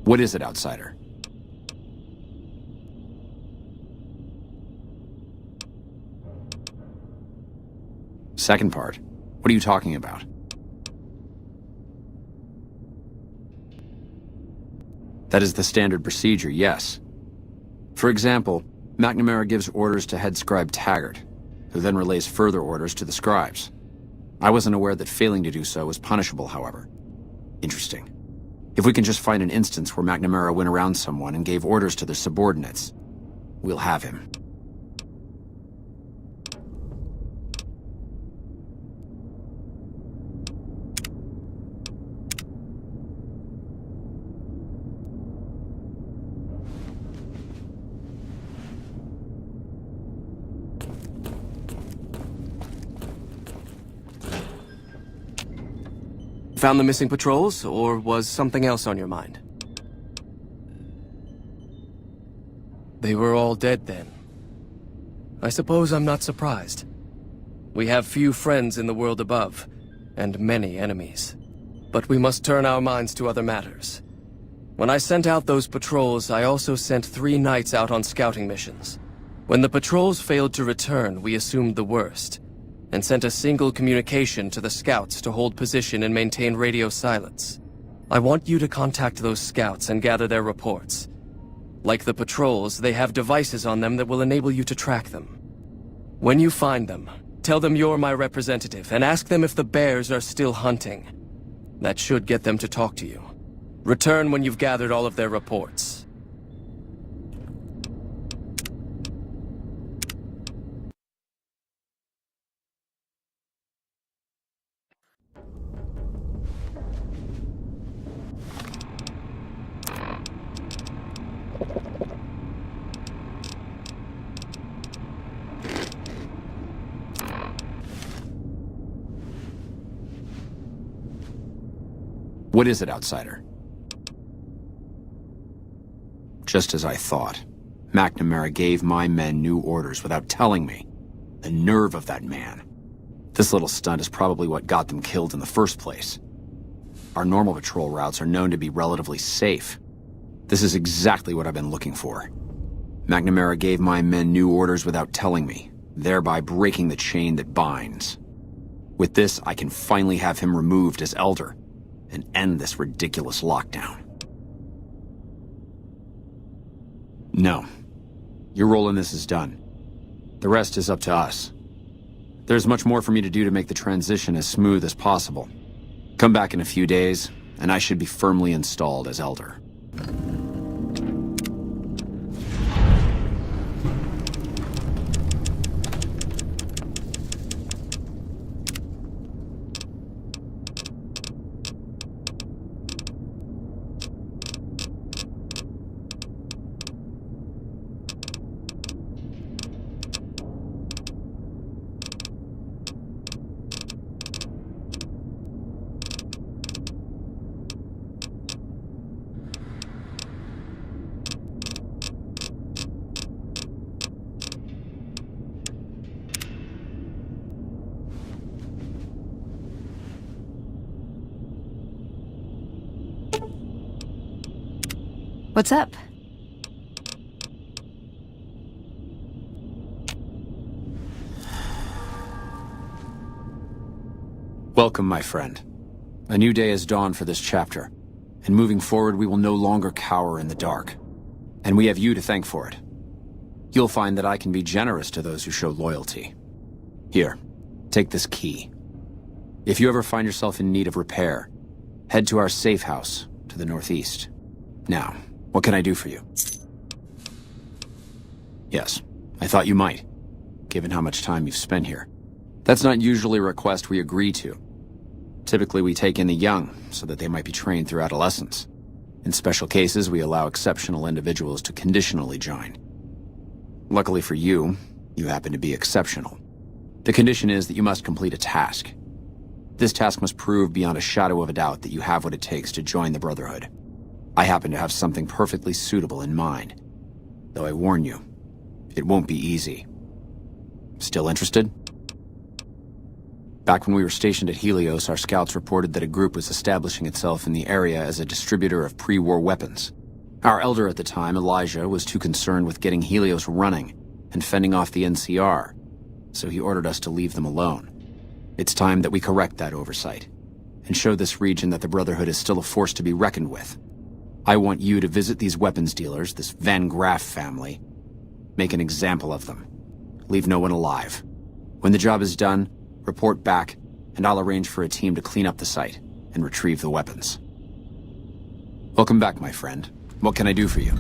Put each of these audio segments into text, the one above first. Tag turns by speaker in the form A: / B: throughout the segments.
A: What is it, outsider? Second part. What are you talking about? That is the standard procedure, yes. For example, McNamara gives orders to head scribe Taggart, who then relays further orders to the scribes. I wasn't aware that failing to do so was punishable, however. Interesting. If we can just find an instance where McNamara went around someone and gave orders to their subordinates, we'll have him.
B: Found the missing patrols, or was something else on your mind? They were all dead then. I suppose I'm not surprised. We have few friends in the world above, and many enemies. But we must turn our minds to other matters. When I sent out those patrols, I also sent 3 knights out on scouting missions. When the patrols failed to return, we assumed the worst, and sent a single communication to the scouts to hold position and maintain radio silence. I want you to contact those scouts and gather their reports. Like the patrols, they have devices on them that will enable you to track them. When you find them, tell them you're my representative and ask them if the bears are still hunting. That should get them to talk to you. Return when you've gathered all of their reports.
A: What is it, outsider? Just as I thought. McNamara gave my men new orders without telling me. The nerve of that man. This little stunt is probably what got them killed in the first place. Our normal patrol routes are known to be relatively safe. This is exactly what I've been looking for. McNamara gave my men new orders without telling me, thereby breaking the chain that binds. With this, I can finally have him removed as Elder, and end this ridiculous lockdown. No. Your role in this is done. The rest is up to us. There's much more for me to do to make the transition as smooth as possible. Come back in a few days, and I should be firmly installed as Elder.
C: What's up?
A: Welcome, my friend. A new day has dawned for this chapter, and moving forward we will no longer cower in the dark. And we have you to thank for it. You'll find that I can be generous to those who show loyalty. Here, take this key. If you ever find yourself in need of repair, head to our safe house to the northeast. Now, what can I do for you? Yes, I thought you might, given how much time you've spent here. That's not usually a request we agree to. Typically, we take in the young, so that they might be trained through adolescence. In special cases, we allow exceptional individuals to conditionally join. Luckily for you, you happen to be exceptional. The condition is that you must complete a task. This task must prove beyond a shadow of a doubt that you have what it takes to join the Brotherhood. I happen to have something perfectly suitable in mind. Though I warn you, it won't be easy. Still interested? Back when we were stationed at Helios, our scouts reported that a group was establishing itself in the area as a distributor of pre-war weapons. Our elder at the time, Elijah, was too concerned with getting Helios running and fending off the NCR, so he ordered us to leave them alone. It's time that we correct that oversight and show this region that the Brotherhood is still a force to be reckoned with. I want you to visit these weapons dealers, this Van Graff family. Make an example of them. Leave no one alive. When the job is done, report back, and I'll arrange for a team to clean up the site and retrieve the weapons. Welcome back, my friend. What can I do for you?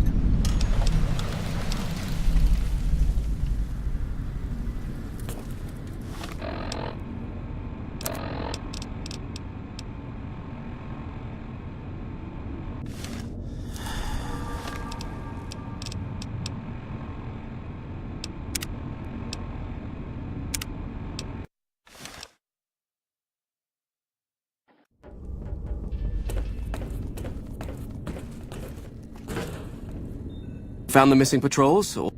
B: Found the missing patrols? Or...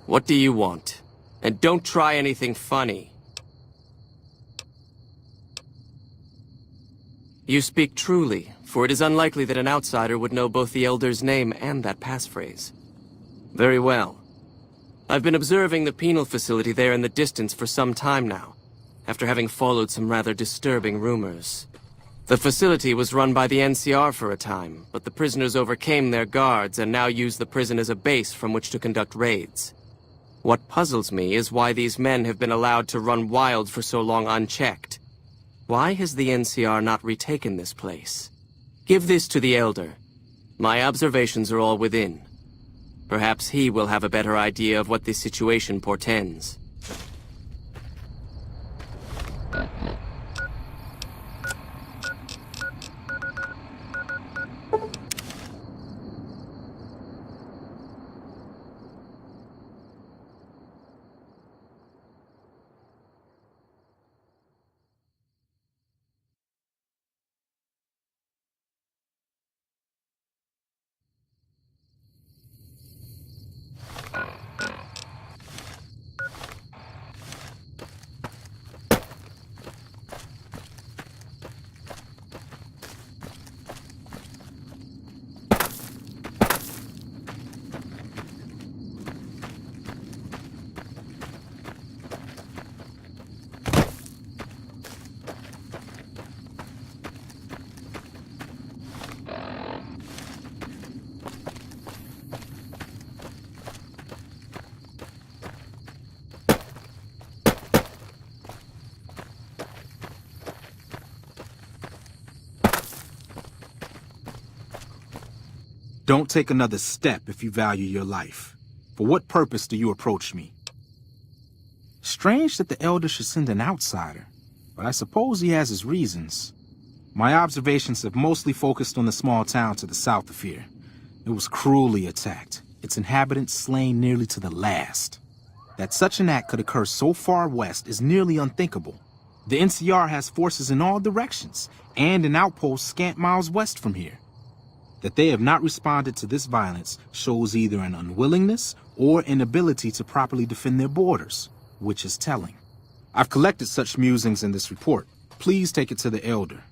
B: What do you want? And don't try anything funny. You speak truly, for it is unlikely that an outsider would know both the Elder's name and that passphrase. Very well. I've been observing the penal facility there in the distance for some time now, after having followed some rather disturbing rumors. The facility was run by the NCR for a time, but the prisoners overcame their guards and now use the prison as a base from which to conduct raids. What puzzles me is why these men have been allowed to run wild for so long unchecked. Why has the NCR not retaken this place? Give this to the Elder. My observations are all within. Perhaps he will have a better idea of what this situation portends.
C: Don't take another step if you value your life. For what purpose do you approach me? Strange that the Elder should send an outsider, but I suppose he has his reasons. My observations have mostly focused on the small town to the south of here. It was cruelly attacked, its inhabitants slain nearly to the last. That such an act could occur so far west is nearly unthinkable. The NCR has forces in all directions, and an outpost scant miles west from here. That they have not responded to this violence shows either an unwillingness or inability to properly defend their borders, which is telling. I've collected such musings in this report. Please take it to the Elder.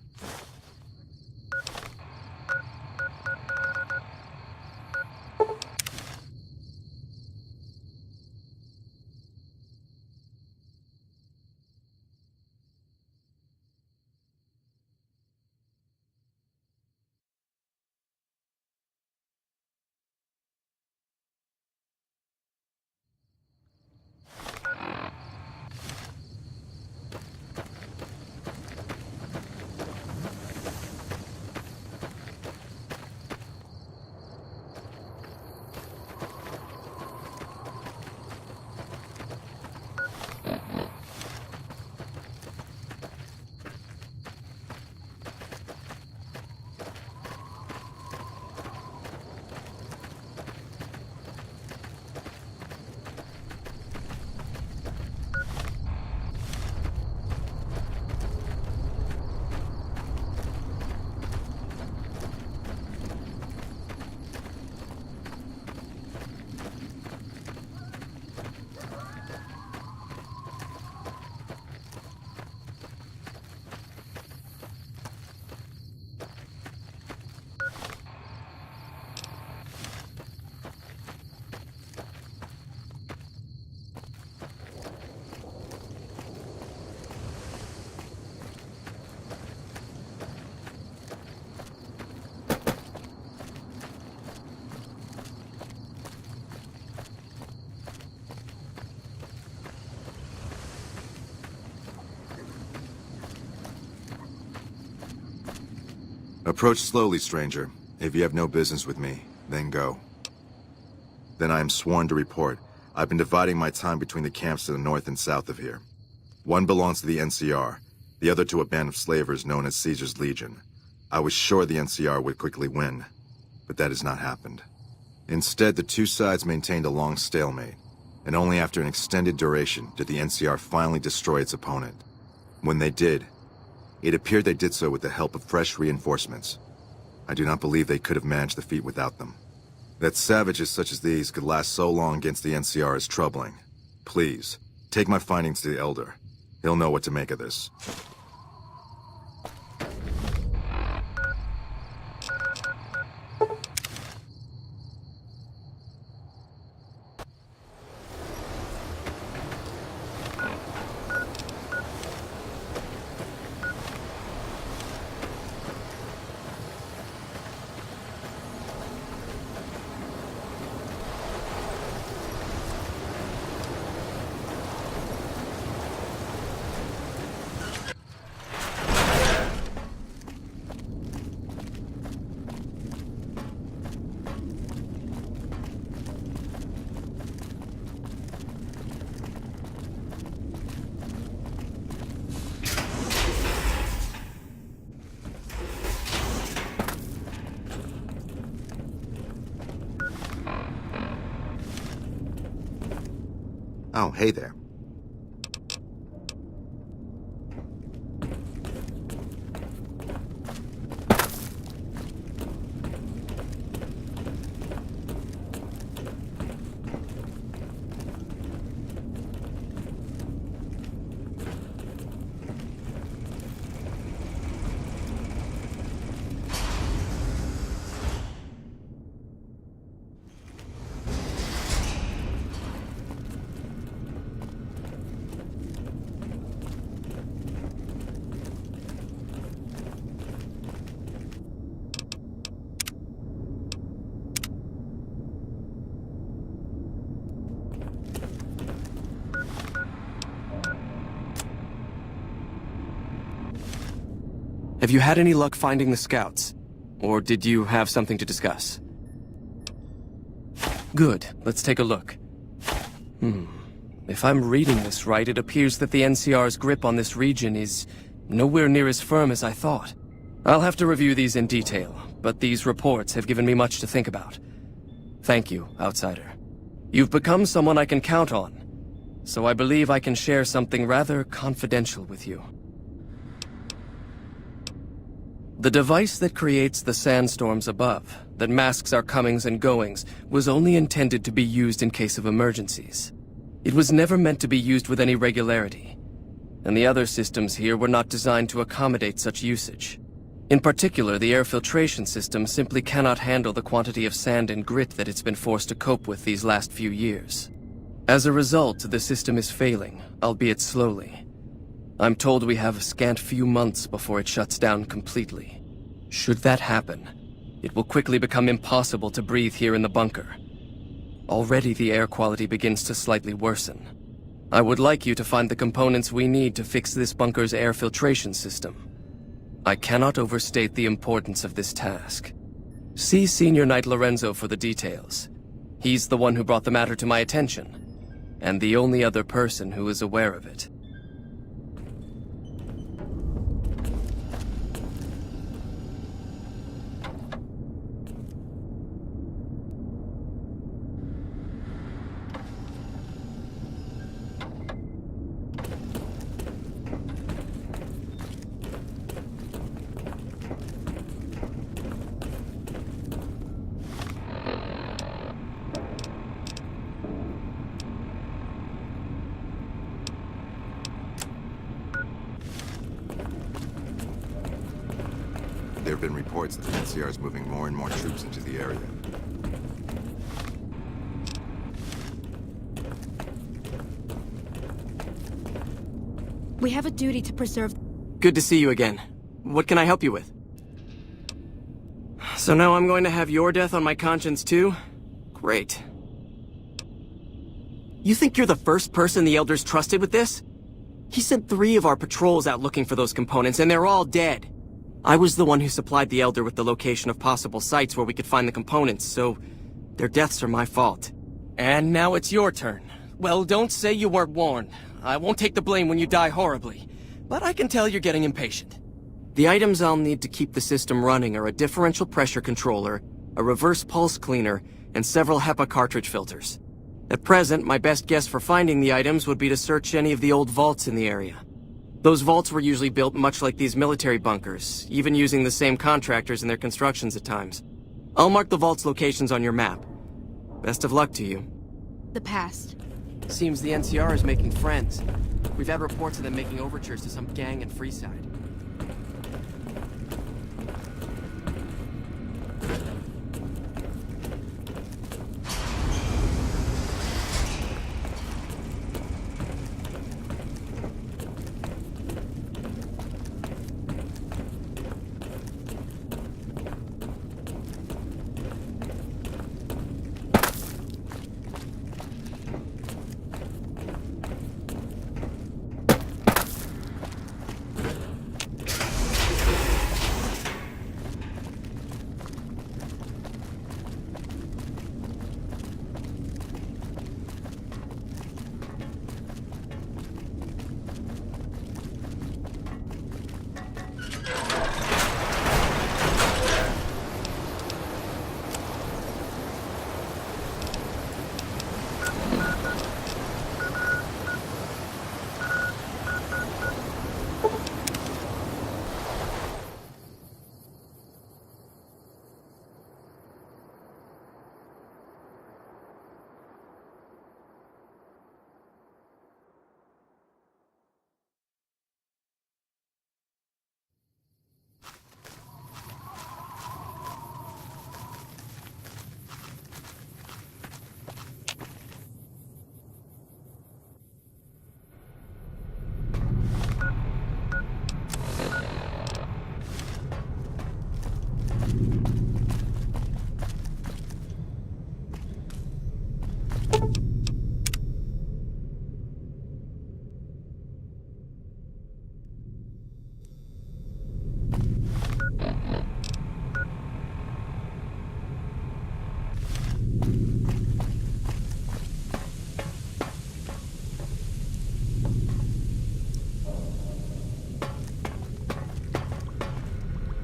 D: Approach slowly, stranger. If you have no business with me, then go. Then I am sworn to report. I've been dividing my time between the camps to the north and south of here. One belongs to the NCR, the other to a band of slavers known as Caesar's Legion. I was sure the NCR would quickly win, but that has not happened. Instead, the two sides maintained a long stalemate, and only after an extended duration did the NCR finally destroy its opponent. When they did, it appeared they did so with the help of fresh reinforcements. I do not believe they could have managed the feat without them. That savages such as these could last so long against the NCR is troubling. Please, take my findings to the Elder. He'll know what to make of this. Oh, hey there.
B: Have you had any luck finding the scouts? Or did you have something to discuss? Good. Let's take a look. If I'm reading this right, it appears that the NCR's grip on this region is nowhere near as firm as I thought. I'll have to review these in detail, but these reports have given me much to think about. Thank you, Outsider. You've become someone I can count on, so I believe I can share something rather confidential with you. The device that creates the sandstorms above, that masks our comings and goings, was only intended to be used in case of emergencies. It was never meant to be used with any regularity, and the other systems here were not designed to accommodate such usage. In particular, the air filtration system simply cannot handle the quantity of sand and grit that it's been forced to cope with these last few years. As a result, the system is failing, albeit slowly. I'm told we have a scant few months before it shuts down completely. Should that happen, it will quickly become impossible to breathe here in the bunker. Already the air quality begins to slightly worsen. I would like you to find the components we need to fix this bunker's air filtration system. I cannot overstate the importance of this task. See Senior Knight Lorenzo for the details. He's the one who brought the matter to my attention, and the only other person who is aware of it.
D: There have been reports that the NCR is moving more and more troops into the area.
E: We have a duty to preserve...
B: Good to see you again. What can I help you with? So now I'm going to have your death on my conscience too? Great. You think you're the first person the Elders trusted with this? He sent 3 of our patrols out looking for those components, and they're all dead. I was the one who supplied the Elder with the location of possible sites where we could find the components, so their deaths are my fault. And now it's your turn. Well, don't say you weren't warned. I won't take the blame when you die horribly, but I can tell you're getting impatient. The items I'll need to keep the system running are a differential pressure controller, a reverse pulse cleaner, and several HEPA cartridge filters. At present, my best guess for finding the items would be to search any of the old vaults in the area. Those vaults were usually built much like these military bunkers, even using the same contractors in their constructions at times. I'll mark the vault's locations on your map. Best of luck to you.
E: the past.
B: Seems the NCR is making friends. We've had reports of them making overtures to some gang in Freeside.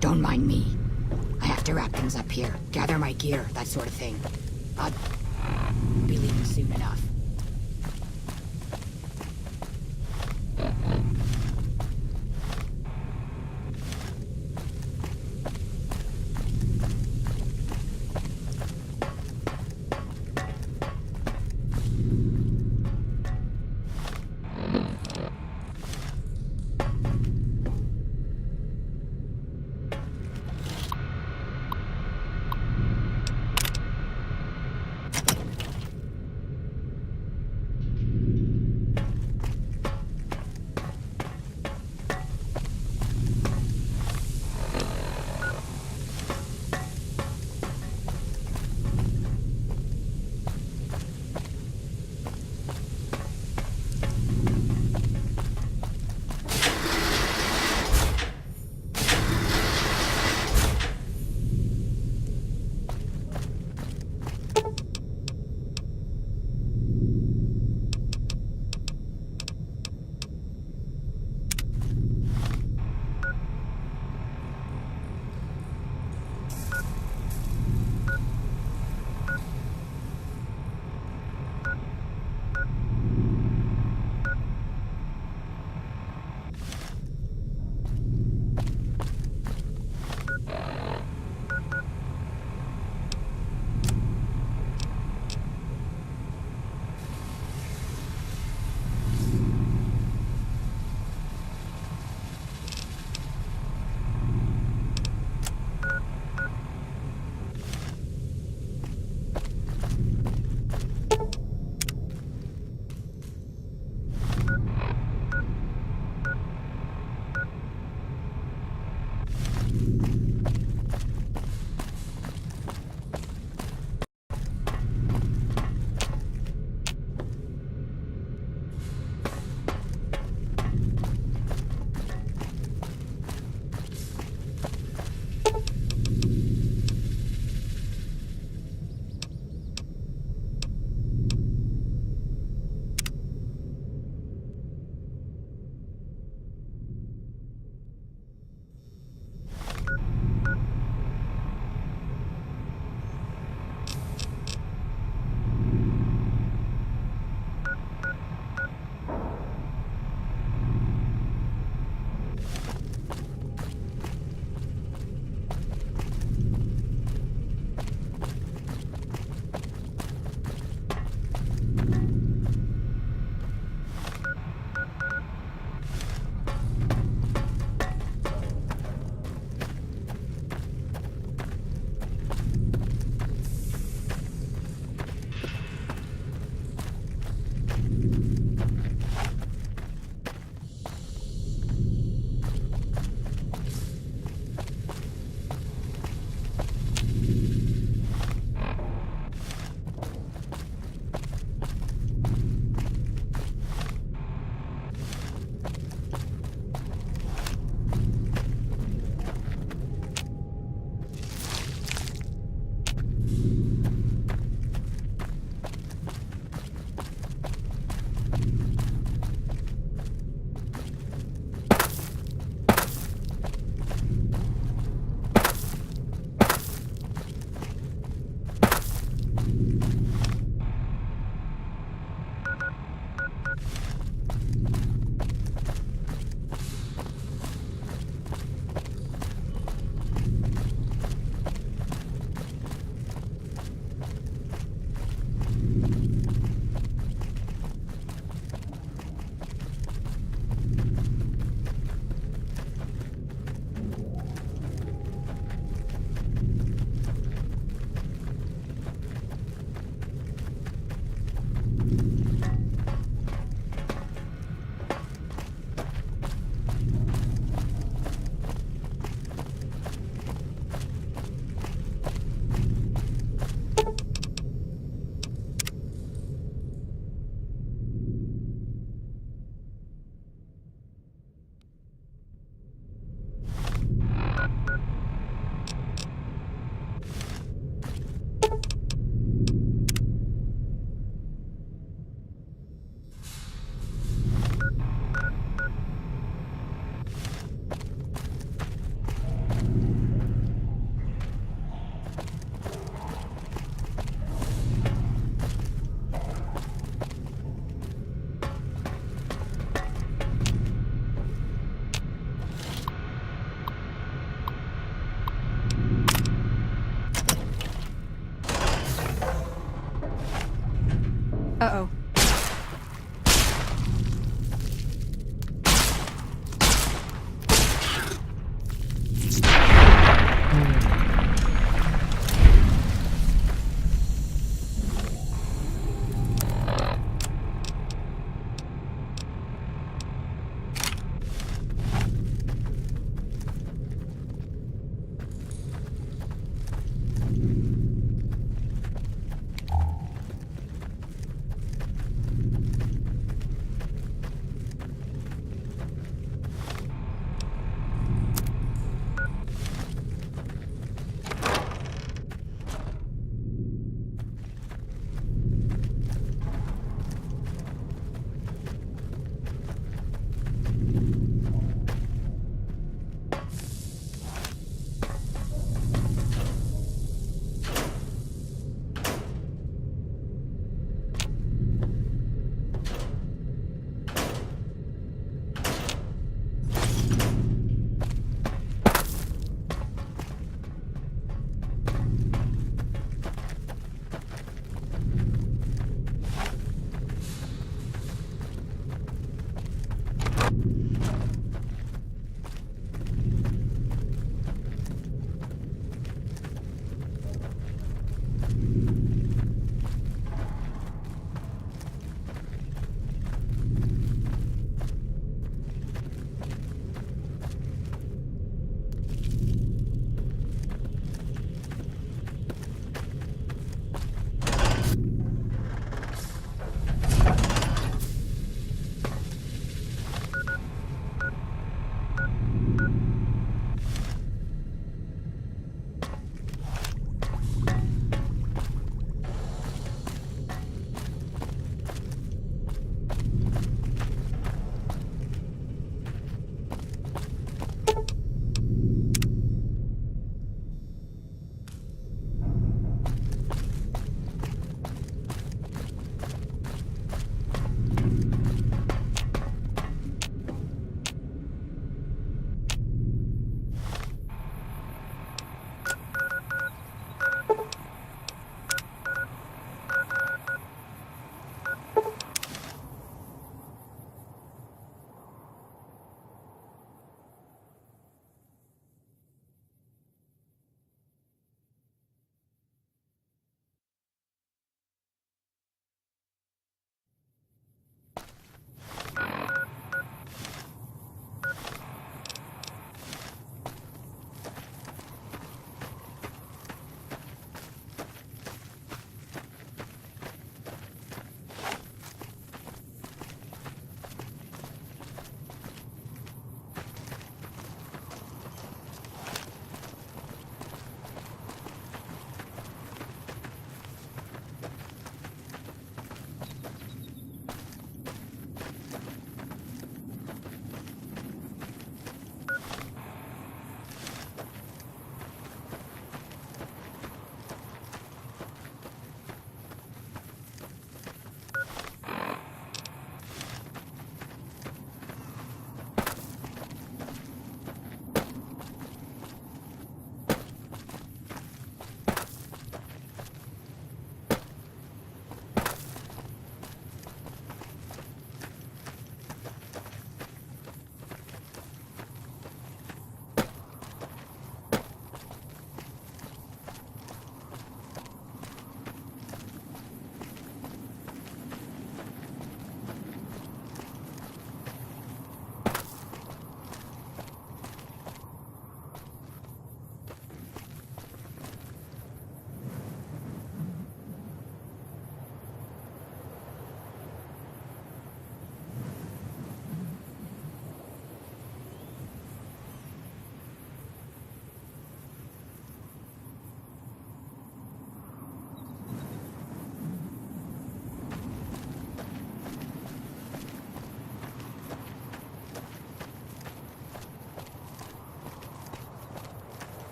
F: Don't mind me. I have to wrap things up here, gather my gear, that sort of thing. I'll be leaving soon enough.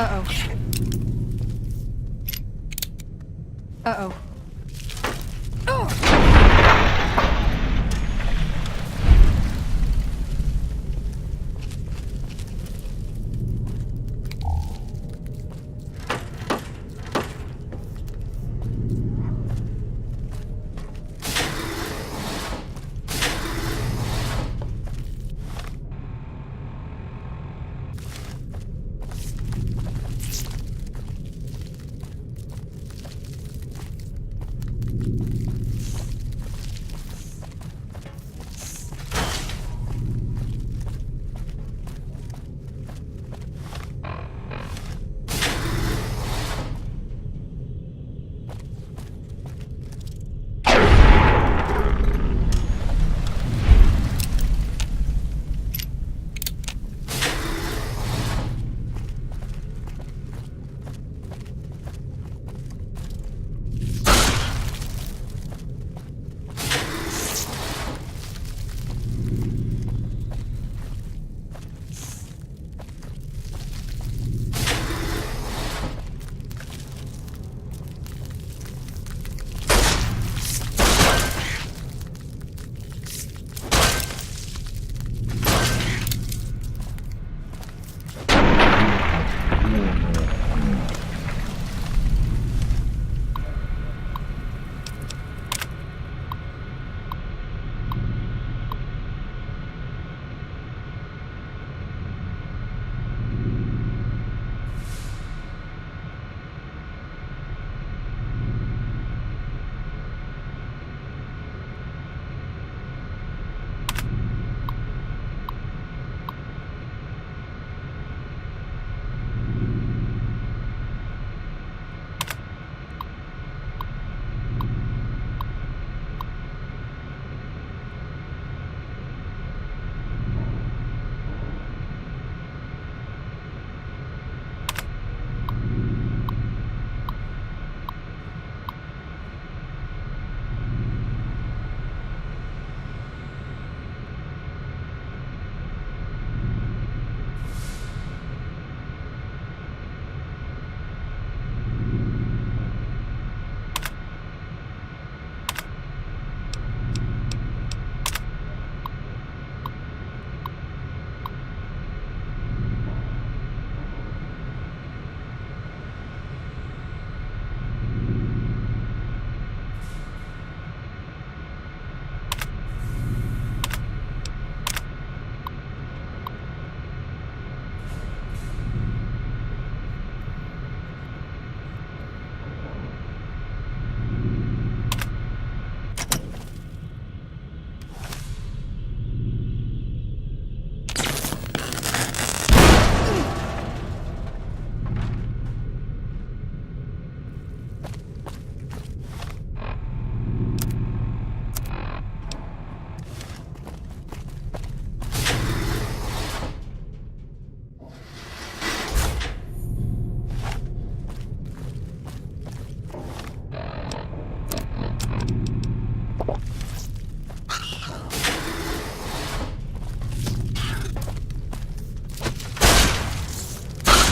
E: Uh-oh. Uh-oh.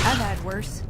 E: I've had worse.